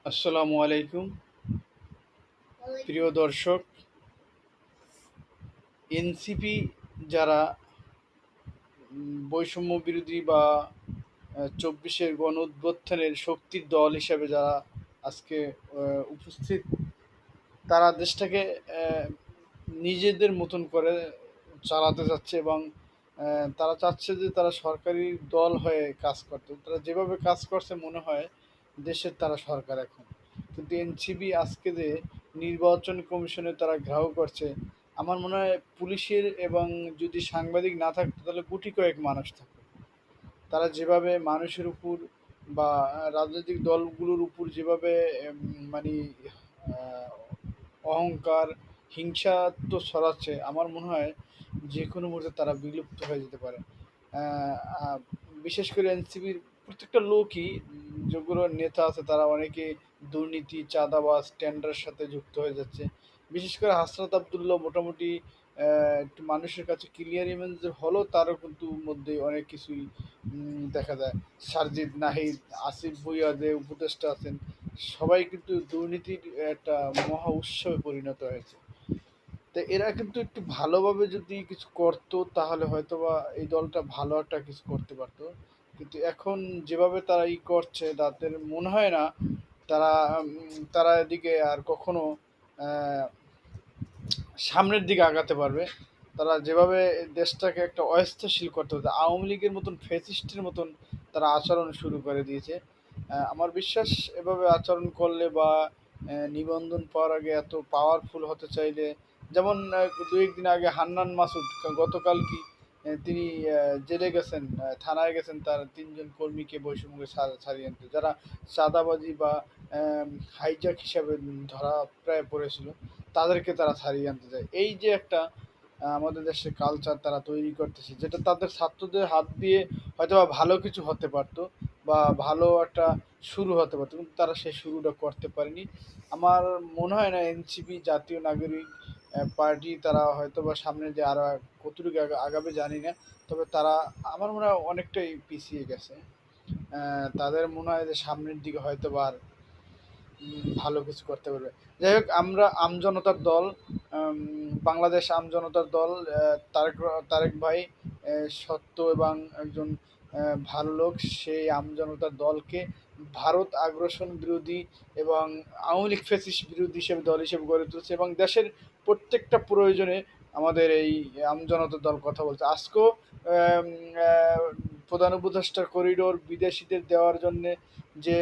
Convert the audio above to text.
আসসালামু আলাইকুম প্রিয় দর্শক। এনসিপি যারা বৈষম্য বিরোধী বা ২৪-এর গণ অভ্যুত্থানের শক্তির দল হিসেবে যারা আজকে উপস্থিত, তারা দেশটাকে নিজেদের মতন করে চালাতে চাচ্ছে এবং তারা চাচ্ছে যে তারা সরকারি দল হয়ে কাজ করতে। তারা যেভাবে কাজ করছে মনে হয় দেশের তারা সরকার এখন। কিন্তু এনসিপি আজকে যে নির্বাচন কমিশনে তারা ঘেরাও করছে, আমার মনে হয় পুলিশের এবং যদি সাংবাদিক না থাকতো তাহলে গুটি কয়েক মানুষ থাকতো। তারা যেভাবে মানুষের উপর বা রাজনৈতিক দলগুলোর উপর যেভাবে মানে আহ, অহংকার, হিংসা তো ছড়াচ্ছে, আমার মনে হয় যে কোনো মুহূর্তে তারা বিলুপ্ত হয়ে যেতে পারে। আহ, আহ, বিশেষ করে এনসিপির প্রত্যেকটা লোকই, যেগুলো নেতা আছে তারা অনেকে দুর্নীতি, চাঁদাবাজ, টেন্ডারের সাথে যুক্ত হয়ে যাচ্ছে। বিশেষ করে হাসনাত আবদুল্লাহ মোটামুটি একটু মানুষের কাছে ক্লিয়ার ইমেজ হলেও তারও কিন্তু মধ্যে অনেক কিছুই দেখা যায়। সারজিদ নাহিদ, আসিফ ভুঁইয়া যে উপদেষ্টা আছেন, সবাই কিন্তু দুর্নীতির একটা মহা উৎসবে পরিণত হয়েছে। তো এরা কিন্তু একটু ভালোভাবে যদি কিছু করতো তাহলে হয়তো বা এই দলটা ভালো একটা কিছু করতে পারতো। কিন্তু এখন যেভাবে তারা করছে তাদের মনে হয় না তারা তারা এদিকে আর কখনো আহ, সামনের দিকে আগাতে পারবে। তারা যেভাবে দেশটাকে একটা অস্থিতিশীল করতে হতো, আওয়ামী লীগের মতন ফ্যাসিস্টের মতন তারা আচরণ শুরু করে দিয়েছে। আমার বিশ্বাস এভাবে আচরণ করলে বা নিবন্ধন পাওয়ার আগে এত পাওয়ারফুল হতে চাইলে, যেমন দু একদিন আগে হান্নান মাসুদ গতকাল কি তিনি জেলে গেছেন, থানায় গেছেন তার তিনজন কর্মীকে বৈষম্যকে ছাড়িয়ে আনতে, যারা চাঁদাবাজি বা হাইজ্যাক হিসাবে ধরা প্রায় পড়েছিল, তাদেরকে তারা ছাড়িয়ে আনতে চায়। এই যে একটা আমাদের দেশের কালচার তারা তৈরি করতেছে, যেটা তাদের ছাত্রদের হাত দিয়ে হয়তো বা ভালো কিছু হতে পারতো বা ভালো একটা শুরু হতে পারতো, কিন্তু তারা সেই শুরুটা করতে পারেনি। আমার মনে হয় না এনসিপি জাতীয় নাগরিক পার্টি তারা হয়তো বা সামনে যে আরো কতটুকু আগাবে জানি না, তবে তারা আমার মনে হয় অনেকটাই পিছিয়ে গেছে। তাদের মনে হয় যে সামনের দিকে হয়তো বা আর ভালো কিছু করতে পারবে। যাই হোক, আমরা আমজনতার দল, বাংলাদেশ আমজনতার দল, তারেক তারেক ভাই সত্য এবং একজন ভালো লোক। সেই আমজনতার দলকে ভারত আগ্রাসন বিরোধী এবং আওয়ামী লীগ ফ্যাসিস্ট বিরোধী হিসেবে দল হিসেবে গড়ে তুলছে এবং দেশের প্রত্যেকটা প্রয়োজনে আমাদের এই আমজনতার দল কথা বলছে। আজকেও আম, আহ, প্রধান উপদেষ্টার করিডোর বিদেশিদের দেওয়ার জন্যে যে